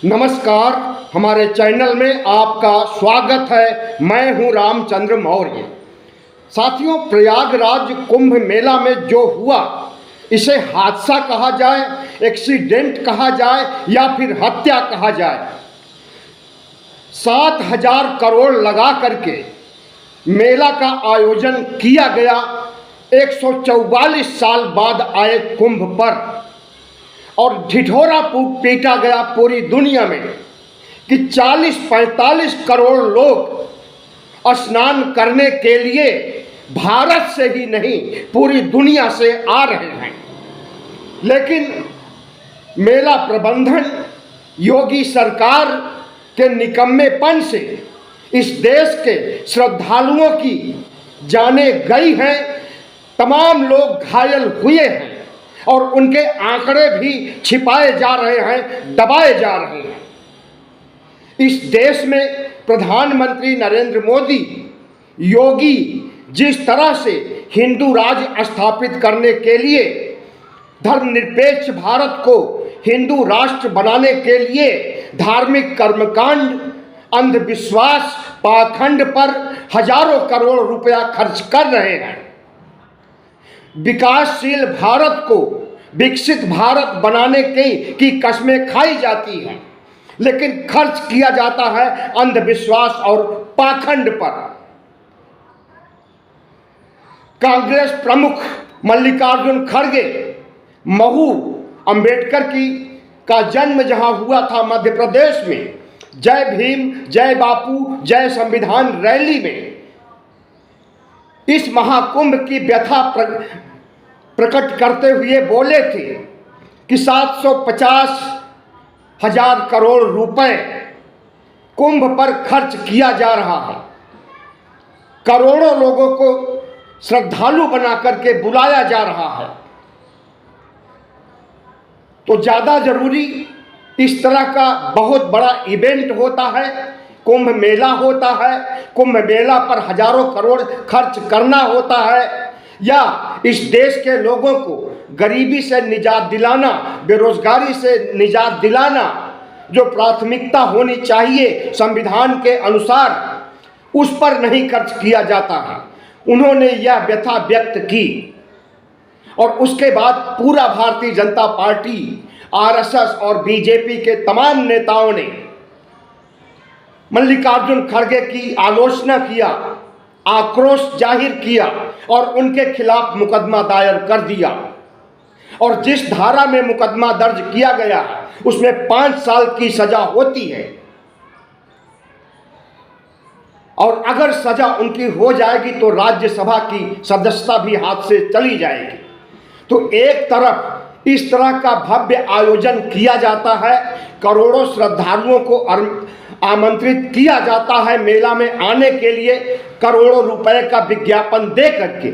नमस्कार, हमारे चैनल में आपका स्वागत है। मैं हूं रामचंद्र मौर्य। साथियों, प्रयागराज कुंभ मेला में जो हुआ, इसे हादसा कहा जाए, एक्सीडेंट कहा जाए या फिर हत्या कहा जाए, 7,000 करोड़ लगा करके मेला का आयोजन किया गया 144 साल बाद आए कुंभ पर, और ढिढोरा पीटा गया पूरी दुनिया में कि 40-45 करोड़ लोग स्नान करने के लिए भारत से ही नहीं पूरी दुनिया से आ रहे हैं। लेकिन मेला प्रबंधन, योगी सरकार के निकम्मेपन से इस देश के श्रद्धालुओं की जानें गई हैं, तमाम लोग घायल हुए हैं और उनके आंकड़े भी छिपाए जा रहे हैं, दबाए जा रहे हैं। इस देश में प्रधानमंत्री नरेंद्र मोदी, योगी जिस तरह से हिंदू राज स्थापित करने के लिए, धर्मनिरपेक्ष भारत को हिंदू राष्ट्र बनाने के लिए धार्मिक कर्मकांड, अंधविश्वास, पाखंड पर हजारों करोड़ रुपया खर्च कर रहे हैं। विकासशील भारत को विकसित भारत बनाने की कस्में खाई जाती हैं, लेकिन खर्च किया जाता है अंधविश्वास और पाखंड पर। कांग्रेस प्रमुख मल्लिकार्जुन खड़गे, महू अंबेडकर का जन्म जहां हुआ था मध्य प्रदेश में, जय भीम, जय बापू, जय संविधान रैली में इस महाकुंभ की व्यथा प्रकट करते हुए बोले थे कि 750,000 करोड़ रुपए कुंभ पर खर्च किया जा रहा है। करोड़ों लोगों को श्रद्धालु बना करके बुलाया जा रहा है। तो ज़्यादा जरूरी इस तरह का बहुत बड़ा इवेंट होता है, कुंभ मेला होता है, कुंभ मेला पर हजारों करोड़ खर्च करना होता है, या इस देश के लोगों को गरीबी से निजात दिलाना, बेरोजगारी से निजात दिलाना, जो प्राथमिकता होनी चाहिए संविधान के अनुसार, उस पर नहीं खर्च किया जाता है। उन्होंने यह व्यथा व्यक्त की और उसके बाद पूरा भारतीय जनता पार्टी, आरएसएस और बीजेपी के तमाम नेताओं ने मल्लिकार्जुन खड़गे की आलोचना किया, आक्रोश जाहिर किया और उनके खिलाफ मुकदमा दायर कर दिया। और जिस धारा में मुकदमा दर्ज किया गया उसमें 5 साल की सजा होती है, और अगर सजा उनकी हो जाएगी तो राज्यसभा की सदस्यता भी हाथ से चली जाएगी। तो एक तरफ इस तरह का भव्य आयोजन किया जाता है, करोड़ों श्रद्धालुओं को आमंत्रित किया जाता है मेला में आने के लिए करोड़ों रुपए का विज्ञापन दे करके,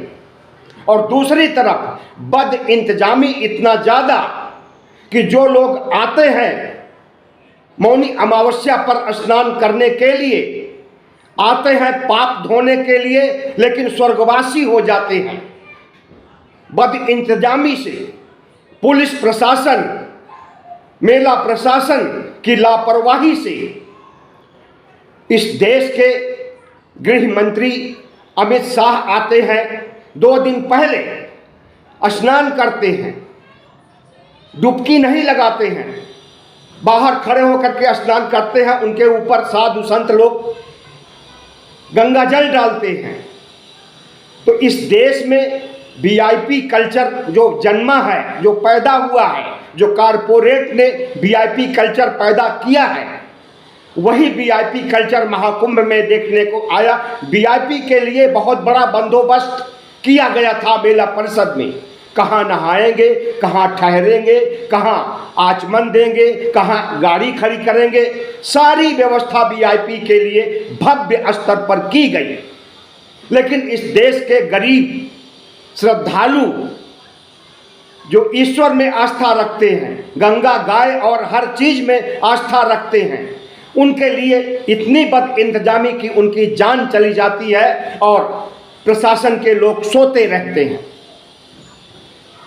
और दूसरी तरफ बद इंतजामी इतना ज़्यादा कि जो लोग आते हैं मौनी अमावस्या पर स्नान करने के लिए, आते हैं पाप धोने के लिए, लेकिन स्वर्गवासी हो जाते हैं। बद इंतजामी से पुलिस प्रशासन, मेला प्रशासन की लापरवाही से इस देश के गृह मंत्री अमित शाह आते हैं, 2 दिन पहले स्नान करते हैं, डुबकी नहीं लगाते हैं, बाहर खड़े होकर के स्नान करते हैं, उनके ऊपर साधु संत लोग गंगा जल डालते हैं। तो इस देश में वीआईपी कल्चर जो जन्मा है, जो पैदा हुआ है, जो कारपोरेट ने वीआईपी कल्चर पैदा किया है, वही वीआईपी कल्चर महाकुंभ में देखने को आया। वीआईपी के लिए बहुत बड़ा बंदोबस्त किया गया था मेला परिषद में। कहाँ नहाएंगे, कहाँ ठहरेंगे, कहाँ आचमन देंगे, कहाँ गाड़ी खड़ी करेंगे, सारी व्यवस्था वीआईपी के लिए भव्य स्तर पर की गई। लेकिन इस देश के गरीब श्रद्धालु जो ईश्वर में आस्था रखते हैं, गंगा, गाय और हर चीज में आस्था रखते हैं, उनके लिए इतनी बद इंतजामी की उनकी जान चली जाती है और प्रशासन के लोग सोते रहते हैं।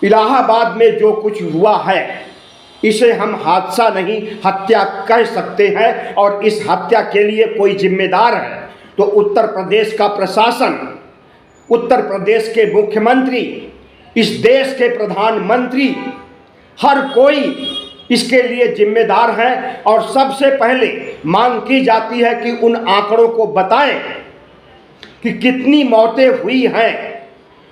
इलाहाबाद में जो कुछ हुआ है इसे हम हादसा नहीं हत्या कह सकते हैं। और इस हत्या के लिए कोई जिम्मेदार है तो उत्तर प्रदेश का प्रशासन, उत्तर प्रदेश के मुख्यमंत्री, इस देश के प्रधानमंत्री, हर कोई इसके लिए जिम्मेदार है। और सबसे पहले मांग की जाती है कि उन आंकड़ों को बताएं कि कितनी मौतें हुई हैं।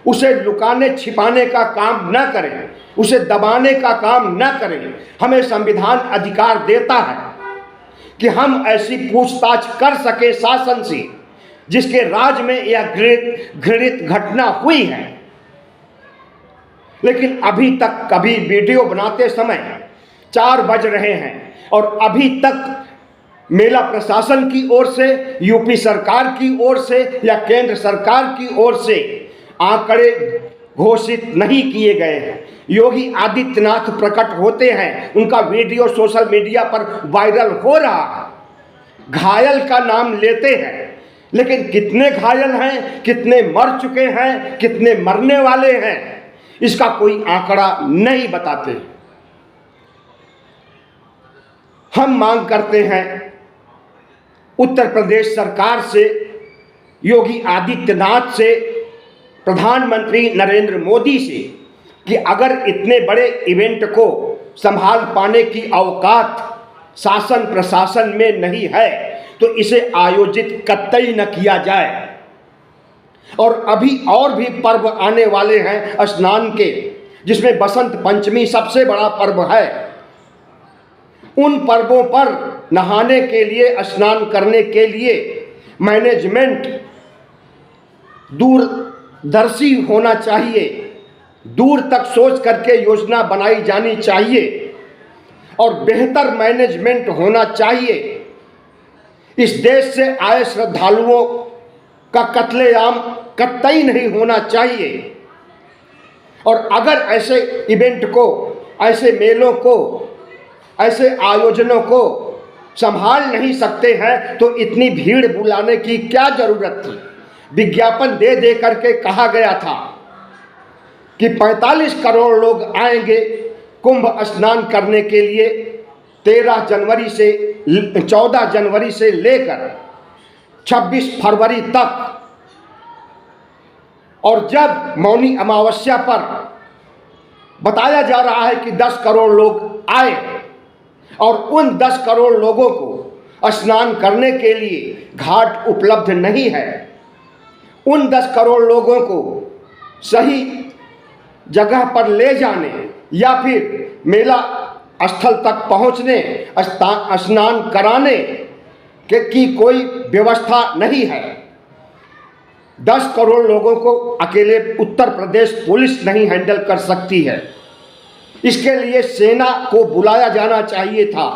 उसे लुकाने छिपाने का काम न करें, उसे दबाने का काम न करें। हमें संविधान अधिकार देता है कि हम ऐसी पूछताछ कर सके शासन से जिसके राज में यह घृणित घटना हुई है। लेकिन अभी तक कभी वीडियो बनाते समय 4 बज रहे हैं और अभी तक मेला प्रशासन की ओर से, यूपी सरकार की ओर से या केंद्र सरकार की ओर से आंकड़े घोषित नहीं किए गए हैं। योगी आदित्यनाथ प्रकट होते हैं, उनका वीडियो सोशल मीडिया पर वायरल हो रहा है, घायल का नाम लेते हैं, लेकिन कितने घायल हैं, कितने मर चुके हैं, कितने मरने वाले हैं, इसका कोई आंकड़ा नहीं बताते। हम मांग करते हैं उत्तर प्रदेश सरकार से, योगी आदित्यनाथ से, प्रधानमंत्री नरेंद्र मोदी से कि अगर इतने बड़े इवेंट को संभाल पाने की औकात शासन प्रशासन में नहीं है तो इसे आयोजित कतई न किया जाए। और अभी और भी पर्व आने वाले हैं स्नान के, जिसमें बसंत पंचमी सबसे बड़ा पर्व है। उन पर्वों पर नहाने के लिए, स्नान करने के लिए मैनेजमेंट दूरदर्शी होना चाहिए, दूर तक सोच करके योजना बनाई जानी चाहिए और बेहतर मैनेजमेंट होना चाहिए। इस देश से आए श्रद्धालुओं का कत्लेआम कतई नहीं होना चाहिए। और अगर ऐसे इवेंट को, ऐसे मेलों को, ऐसे आयोजनों को संभाल नहीं सकते हैं तो इतनी भीड़ बुलाने की क्या जरूरत थी। विज्ञापन दे दे करके कहा गया था कि 45 करोड़ लोग आएंगे कुंभ स्नान करने के लिए 14 जनवरी से लेकर 26 फरवरी तक। और जब मौनी अमावस्या पर बताया जा रहा है कि 10 करोड़ लोग आए और उन 10 करोड़ लोगों को स्नान करने के लिए घाट उपलब्ध नहीं है, उन 10 करोड़ लोगों को सही जगह पर ले जाने या फिर मेला स्थल तक पहुंचने, स्नान कराने की कोई व्यवस्था नहीं है। 10 करोड़ लोगों को अकेले उत्तर प्रदेश पुलिस नहीं हैंडल कर सकती है। इसके लिए सेना को बुलाया जाना चाहिए था।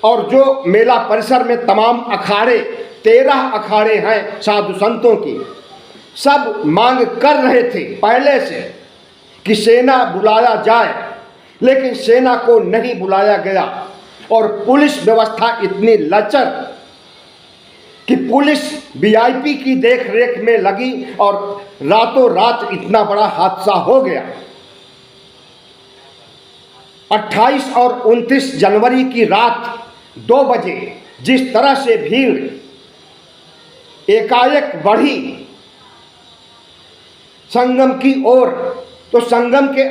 और जो मेला परिसर में तमाम अखाड़े, 13 अखाड़े हैं साधु संतों की, सब मांग कर रहे थे पहले से कि सेना बुलाया जाए, लेकिन सेना को नहीं बुलाया गया। और पुलिस व्यवस्था इतनी लचर कि पुलिस वीआईपी की देखरेख में लगी और रातों रात इतना बड़ा हादसा हो गया। 28 और 29 जनवरी की रात 2 बजे जिस तरह से भीड़ एकाएक बढ़ी संगम की ओर, तो संगम के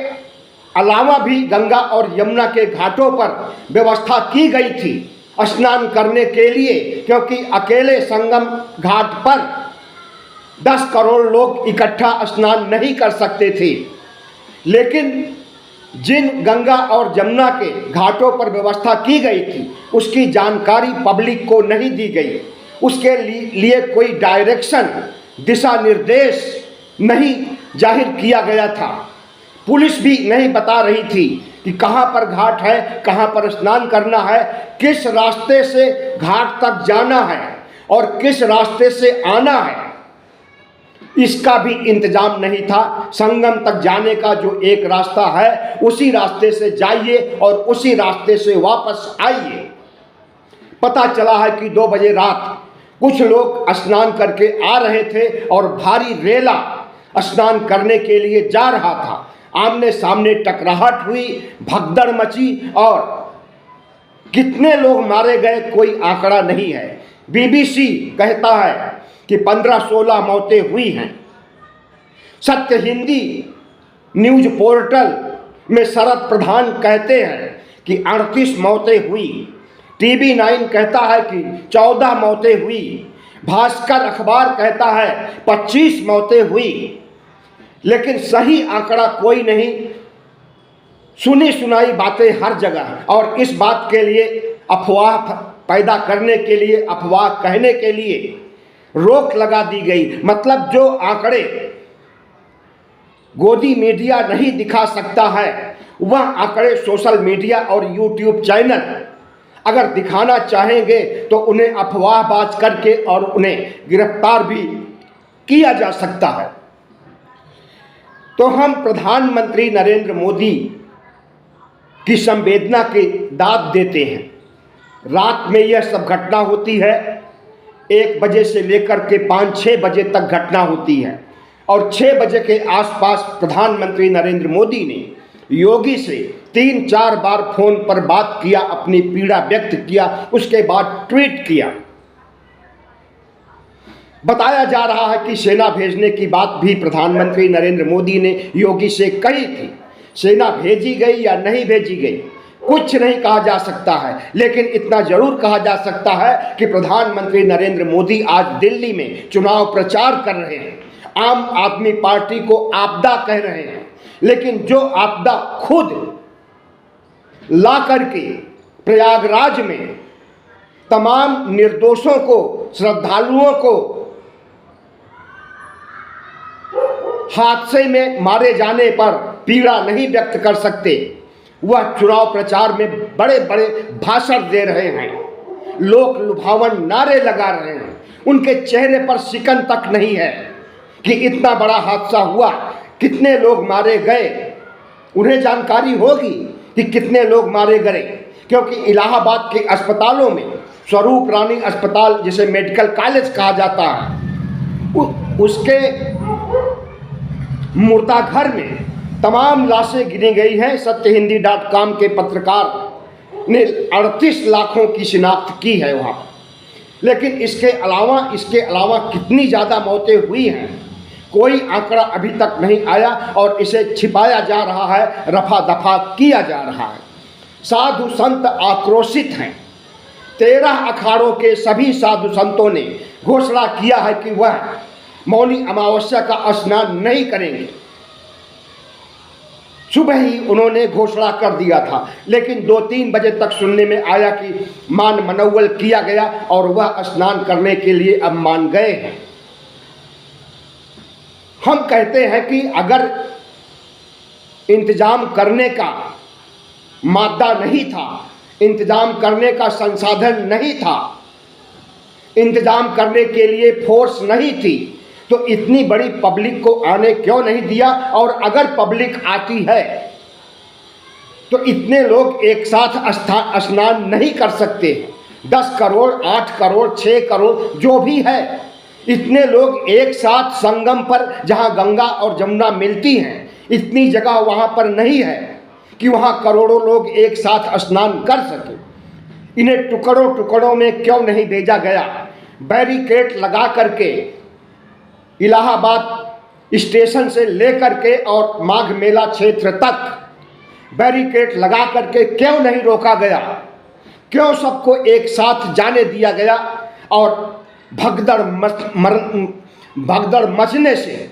अलावा भी गंगा और यमुना के घाटों पर व्यवस्था की गई थी स्नान करने के लिए, क्योंकि अकेले संगम घाट पर 10 करोड़ लोग इकट्ठा स्नान नहीं कर सकते थे। लेकिन जिन गंगा और यमुना के घाटों पर व्यवस्था की गई थी उसकी जानकारी पब्लिक को नहीं दी गई, उसके लिए कोई डायरेक्शन, दिशा निर्देश नहीं जाहिर किया गया था। पुलिस भी नहीं बता रही थी कि कहाँ पर घाट है, कहाँ पर स्नान करना है, किस रास्ते से घाट तक जाना है और किस रास्ते से आना है, इसका भी इंतजाम नहीं था। संगम तक जाने का जो एक रास्ता है उसी रास्ते से जाइए और उसी रास्ते से वापस आइए। पता चला है कि 2 बजे रात कुछ लोग स्नान करके आ रहे थे और भारी रेला स्नान करने के लिए जा रहा था। आमने सामने टकराहट हुई, भगदड़ मची और कितने लोग मारे गए कोई आंकड़ा नहीं है। बीबीसी कहता है कि 15-16 मौतें हुई हैं। सत्य हिंदी न्यूज पोर्टल में शरद प्रधान कहते हैं कि 38 मौतें हुई। टीवी 9 कहता है कि 14 मौतें हुई। भास्कर अखबार कहता है 25 मौतें हुई। लेकिन सही आंकड़ा कोई नहीं, सुनी सुनाई बातें हर जगह। और इस बात के लिए अफवाह पैदा करने के लिए, अफवाह कहने के लिए रोक लगा दी गई। मतलब जो आंकड़े गोदी मीडिया नहीं दिखा सकता है, वह आंकड़े सोशल मीडिया और यूट्यूब चैनल अगर दिखाना चाहेंगे तो उन्हें अफवाहबाज करके और उन्हें गिरफ्तार भी किया जा सकता है। तो हम प्रधानमंत्री नरेंद्र मोदी की संवेदना की दाद देते हैं। रात में यह सब घटना होती है, 1 बजे से लेकर के 5-6 बजे तक घटना होती है। और 6 बजे के आसपास प्रधानमंत्री नरेंद्र मोदी ने योगी से 3-4 बार फोन पर बात किया, अपनी पीड़ा व्यक्त किया, उसके बाद ट्वीट किया। बताया जा रहा है कि सेना भेजने की बात भी प्रधानमंत्री नरेंद्र मोदी ने योगी से कही थी। सेना भेजी गई या नहीं भेजी गई कुछ नहीं कहा जा सकता है, लेकिन इतना जरूर कहा जा सकता है कि प्रधानमंत्री नरेंद्र मोदी आज दिल्ली में चुनाव प्रचार कर रहे हैं। आम आदमी पार्टी को आपदा कह रहे हैं, लेकिन जो आपदा खुद ला करके प्रयागराज में तमाम निर्दोषों को, श्रद्धालुओं को हादसे में मारे जाने पर पीड़ा नहीं व्यक्त कर सकते, वह चुनाव प्रचार में बड़े बड़े भाषण दे रहे हैं, लोक लुभावन नारे लगा रहे हैं। उनके चेहरे पर शिकन तक नहीं है कि इतना बड़ा हादसा हुआ, कितने लोग मारे गए। उन्हें जानकारी होगी कि कितने लोग मारे गए, क्योंकि इलाहाबाद के अस्पतालों में, स्वरूप रानी अस्पताल जिसे मेडिकल कॉलेज कहा जाता है, उसके मुर्दाघर में तमाम लाशें गिनी गई हैं। सत्यहिंदी.com के पत्रकार ने 38 लाखों की शिनाख्त की है वहाँ। लेकिन इसके अलावा कितनी ज़्यादा मौतें हुई हैं कोई आंकड़ा अभी तक नहीं आया, और इसे छिपाया जा रहा है, रफा दफा किया जा रहा है। साधु संत आक्रोशित हैं। 13 अखाड़ों के सभी साधु संतों ने घोषणा किया है कि वह मौनी अमावस्या का स्नान नहीं करेंगे। सुबह ही उन्होंने घोषणा कर दिया था, लेकिन 2-3 बजे तक सुनने में आया कि मान मनौवल किया गया और वह स्नान करने के लिए अब मान गए हैं। हम कहते हैं कि अगर इंतजाम करने का मादा नहीं था, इंतजाम करने का संसाधन नहीं था, इंतजाम करने के लिए फोर्स नहीं थी, तो इतनी बड़ी पब्लिक को आने क्यों नहीं दिया। और अगर पब्लिक आती है तो इतने लोग एक साथ स्नान नहीं कर सकते। 10 करोड़, 8 करोड़, 6 करोड़ जो भी है, इतने लोग एक साथ संगम पर, जहां गंगा और जमुना मिलती हैं, इतनी जगह वहां पर नहीं है कि वहां करोड़ों लोग एक साथ स्नान कर सके। इन्हें टुकड़ों टुकड़ों में क्यों नहीं भेजा गया। बैरिकेड लगा करके इलाहाबाद स्टेशन से लेकर के और माघ मेला क्षेत्र तक बैरिकेड लगा करके क्यों नहीं रोका गया, क्यों सबको एक साथ जाने दिया गया। और भगदड़ मचने से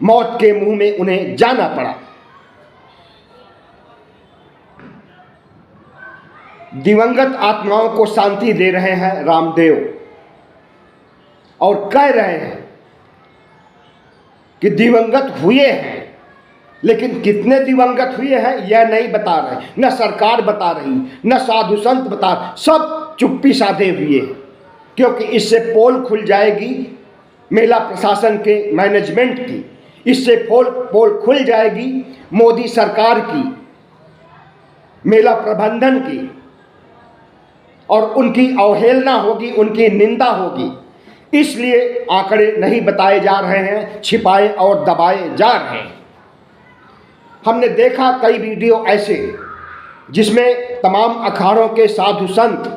मौत के मुंह में उन्हें जाना पड़ा। दिवंगत आत्माओं को शांति दे रहे हैं रामदेव, और कह रहे हैं कि दिवंगत हुए हैं, लेकिन कितने दिवंगत हुए हैं यह नहीं बता रहे, न सरकार बता रही, न साधु संत बता, सब चुप्पी साधे हुए हैं। क्योंकि इससे पोल खुल जाएगी मेला प्रशासन के मैनेजमेंट की, इससे पोल खुल जाएगी मोदी सरकार की, मेला प्रबंधन की, और उनकी अवहेलना होगी, उनकी निंदा होगी। इसलिए आंकड़े नहीं बताए जा रहे हैं, छिपाए और दबाए जा रहे हैं। हमने देखा कई वीडियो ऐसे जिसमें तमाम अखाड़ों के साधु संत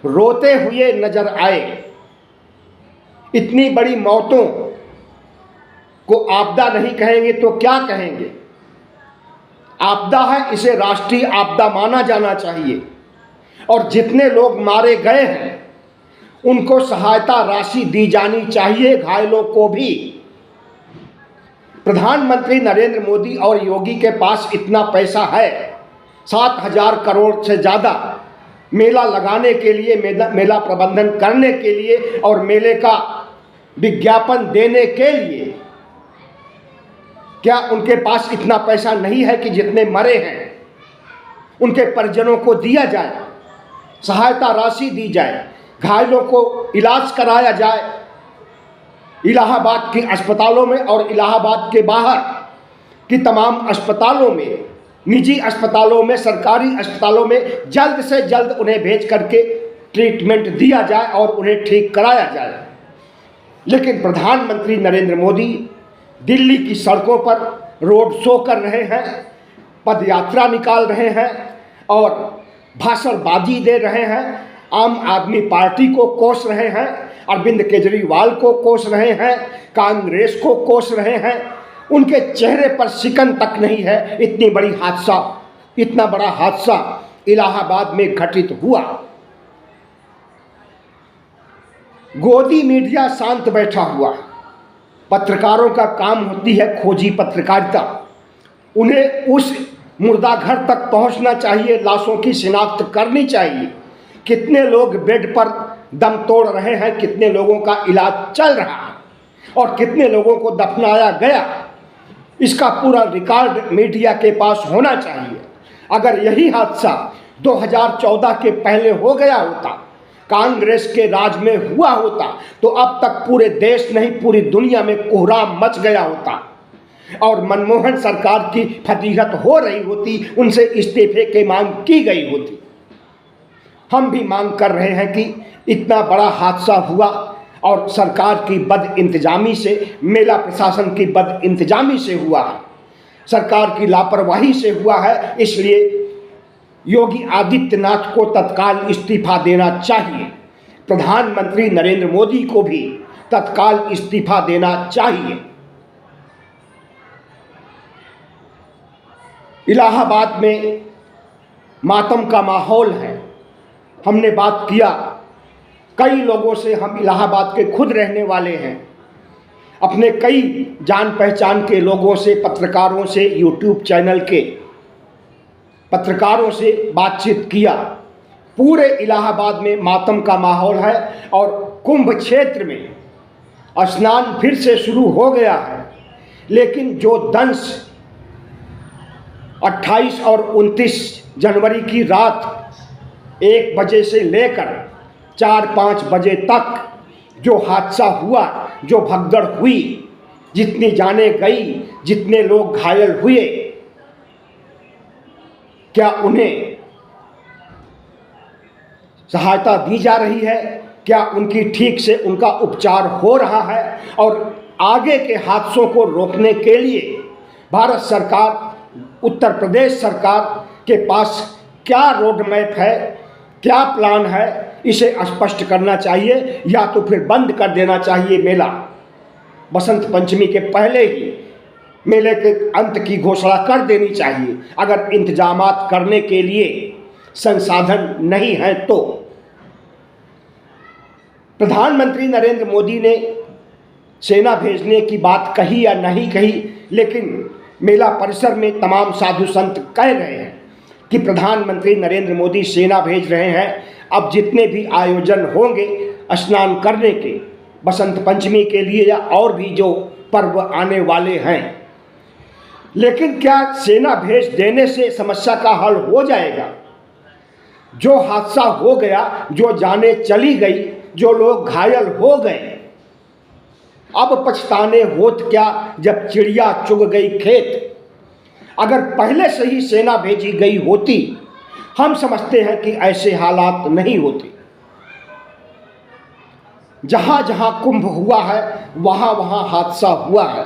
रोते हुए नजर आए। इतनी बड़ी मौतों को आपदा नहीं कहेंगे तो क्या कहेंगे? आपदा है, इसे राष्ट्रीय आपदा माना जाना चाहिए। और जितने लोग मारे गए हैं उनको सहायता राशि दी जानी चाहिए, घायलों को भी। प्रधानमंत्री नरेंद्र मोदी और योगी के पास इतना पैसा है, 7,000 करोड़ से ज़्यादा मेला लगाने के लिए, मेला प्रबंधन करने के लिए और मेले का विज्ञापन देने के लिए। क्या उनके पास इतना पैसा नहीं है कि जितने मरे हैं उनके परिजनों को दिया जाए, सहायता राशि दी जाए, घायलों को इलाज कराया जाए इलाहाबाद के अस्पतालों में और इलाहाबाद के बाहर की तमाम अस्पतालों में, निजी अस्पतालों में, सरकारी अस्पतालों में जल्द से जल्द उन्हें भेज करके ट्रीटमेंट दिया जाए और उन्हें ठीक कराया जाए। लेकिन प्रधानमंत्री नरेंद्र मोदी दिल्ली की सड़कों पर रोड शो कर रहे हैं, पदयात्रा निकाल रहे हैं और भाषणबाजी दे रहे हैं, आम आदमी पार्टी को कोस रहे हैं, अरविंद केजरीवाल को कोस रहे हैं, कांग्रेस को कोस रहे हैं। उनके चेहरे पर शिकन तक नहीं है। इतना बड़ा हादसा इलाहाबाद में घटित हुआ। गोदी मीडिया शांत बैठा हुआ। पत्रकारों का काम होती है खोजी पत्रकारिता। उन्हें उस मुर्दा घर तक पहुंचना चाहिए, लाशों की शिनाख्त करनी चाहिए, कितने लोग बेड पर दम तोड़ रहे हैं, कितने लोगों का इलाज चल रहा है और कितने लोगों को दफनाया गया, इसका पूरा रिकॉर्ड मीडिया के पास होना चाहिए। अगर यही हादसा 2014 के पहले हो गया होता, कांग्रेस के राज में हुआ होता, तो अब तक पूरे देश नहीं पूरी दुनिया में कोहराम मच गया होता और मनमोहन सरकार की फजीहत हो रही होती, उनसे इस्तीफे की मांग की गई होती। हम भी मांग कर रहे हैं कि इतना बड़ा हादसा हुआ और सरकार की बद इंतजामी से, मेला प्रशासन की बद इंतजामी से हुआ है, सरकार की लापरवाही से हुआ है। इसलिए योगी आदित्यनाथ को तत्काल इस्तीफा देना चाहिए। प्रधानमंत्री नरेंद्र मोदी को भी तत्काल इस्तीफा देना चाहिए। इलाहाबाद में मातम का माहौल है। हमने बात किया कई लोगों से, हम इलाहाबाद के खुद रहने वाले हैं, अपने कई जान पहचान के लोगों से, पत्रकारों से, यूट्यूब चैनल के पत्रकारों से बातचीत किया। पूरे इलाहाबाद में मातम का माहौल है और कुंभ क्षेत्र में स्नान फिर से शुरू हो गया है। लेकिन जो दंश 28 और 29 जनवरी की रात 1 बजे से लेकर 4-5 बजे तक जो हादसा हुआ, जो भगदड़ हुई, जितनी जानें गई, जितने लोग घायल हुए, क्या उन्हें सहायता दी जा रही है? क्या उनकी ठीक से उनका उपचार हो रहा है? और आगे के हादसों को रोकने के लिए भारत सरकार, उत्तर प्रदेश सरकार के पास क्या रोड मैप है, क्या प्लान है, इसे स्पष्ट करना चाहिए या तो फिर बंद कर देना चाहिए मेला। बसंत पंचमी के पहले ही मेले के अंत की घोषणा कर देनी चाहिए, अगर इंतजामात करने के लिए संसाधन नहीं है तो। प्रधानमंत्री नरेंद्र मोदी ने सेना भेजने की बात कही या नहीं कही, लेकिन मेला परिसर में तमाम साधु संत कह रहे हैं कि प्रधानमंत्री नरेंद्र मोदी सेना भेज रहे हैं। अब जितने भी आयोजन होंगे स्नान करने के, बसंत पंचमी के लिए या और भी जो पर्व आने वाले हैं, लेकिन क्या सेना भेज देने से समस्या का हल हो जाएगा? जो हादसा हो गया, जो जानें चली गई, जो लोग घायल हो गए, अब पछताने होत क्या जब चिड़िया चुग गई खेत। अगर पहले से ही सेना भेजी गई होती, हम समझते हैं कि ऐसे हालात नहीं होते। जहां जहां कुंभ हुआ है वहां वहां हादसा हुआ है।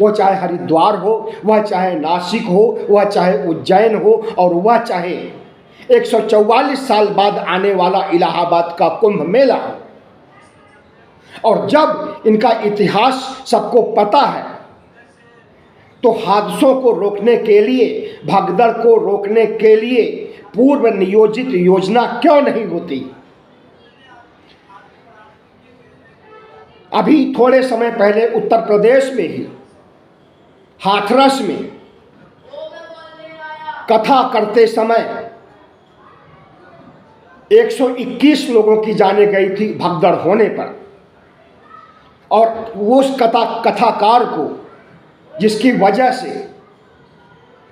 वो चाहे हरिद्वार हो, वह चाहे नासिक हो, वह चाहे उज्जैन हो, और वह चाहे 144 साल बाद आने वाला इलाहाबाद का कुंभ मेला हो। और जब इनका इतिहास सबको पता है तो हादसों को रोकने के लिए, भगदड़ को रोकने के लिए पूर्व नियोजित योजना क्यों नहीं होती? अभी थोड़े समय पहले उत्तर प्रदेश में ही हाथरस में कथा करते समय 121 लोगों की जाने गई थी भगदड़ होने पर, और उस कथाकार को, जिसकी वजह से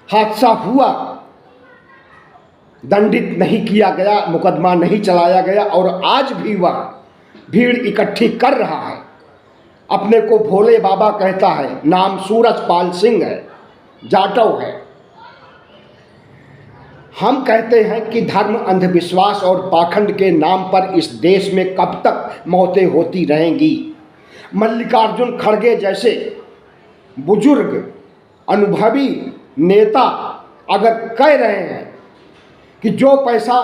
हादसा हुआ, दंडित नहीं किया गया, मुकदमा नहीं चलाया गया, और आज भी वह भीड़ इकट्ठी कर रहा है। अपने को भोले बाबा कहता है, नाम सूरजपाल सिंह है, जाटव है। हम कहते हैं कि धर्म, अंधविश्वास और पाखंड के नाम पर इस देश में कब तक मौतें होती रहेंगी? मल्लिकार्जुन खड़गे जैसे बुजुर्ग अनुभवी नेता अगर कह रहे हैं कि जो पैसा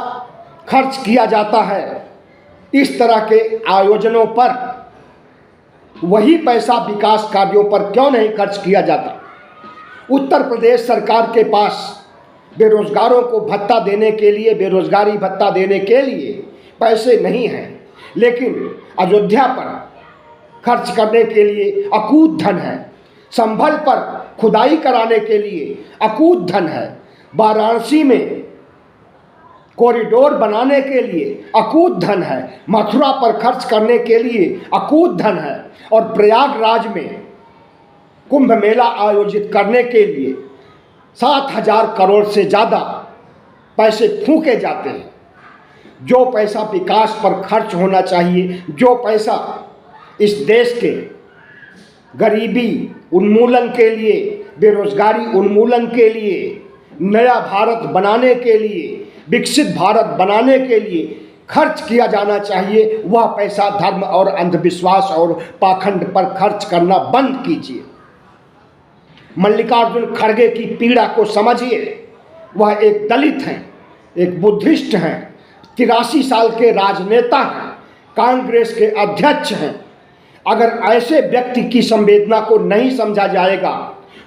खर्च किया जाता है इस तरह के आयोजनों पर, वही पैसा विकास कार्यों पर क्यों नहीं खर्च किया जाता? उत्तर प्रदेश सरकार के पास बेरोजगारों को भत्ता देने के लिए, बेरोजगारी भत्ता देने के लिए पैसे नहीं हैं, लेकिन अयोध्या पर खर्च करने के लिए अकूत धन है, संभल पर खुदाई कराने के लिए अकूत धन है, वाराणसी में कॉरिडोर बनाने के लिए अकूत धन है, मथुरा पर खर्च करने के लिए अकूत धन है, और प्रयागराज में कुंभ मेला आयोजित करने के लिए 7,000 करोड़ से ज़्यादा पैसे फूके जाते हैं। जो पैसा विकास पर खर्च होना चाहिए, जो पैसा इस देश के गरीबी उन्मूलन के लिए, बेरोजगारी उन्मूलन के लिए, नया भारत बनाने के लिए, विकसित भारत बनाने के लिए खर्च किया जाना चाहिए, वह पैसा धर्म और अंधविश्वास और पाखंड पर खर्च करना बंद कीजिए। मल्लिकार्जुन खड़गे की पीड़ा को समझिए। वह एक दलित हैं, एक बुद्धिस्ट हैं, 83 साल के राजनेता हैं, कांग्रेस के अध्यक्ष हैं। अगर ऐसे व्यक्ति की संवेदना को नहीं समझा जाएगा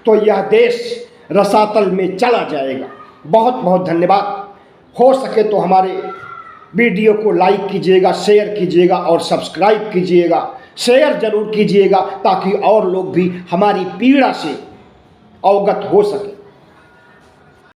तो यह देश रसातल में चला जाएगा। बहुत बहुत धन्यवाद। हो सके तो हमारे वीडियो को लाइक कीजिएगा, शेयर कीजिएगा और सब्सक्राइब कीजिएगा। शेयर जरूर कीजिएगा ताकि और लोग भी हमारी पीड़ा से अवगत हो सके।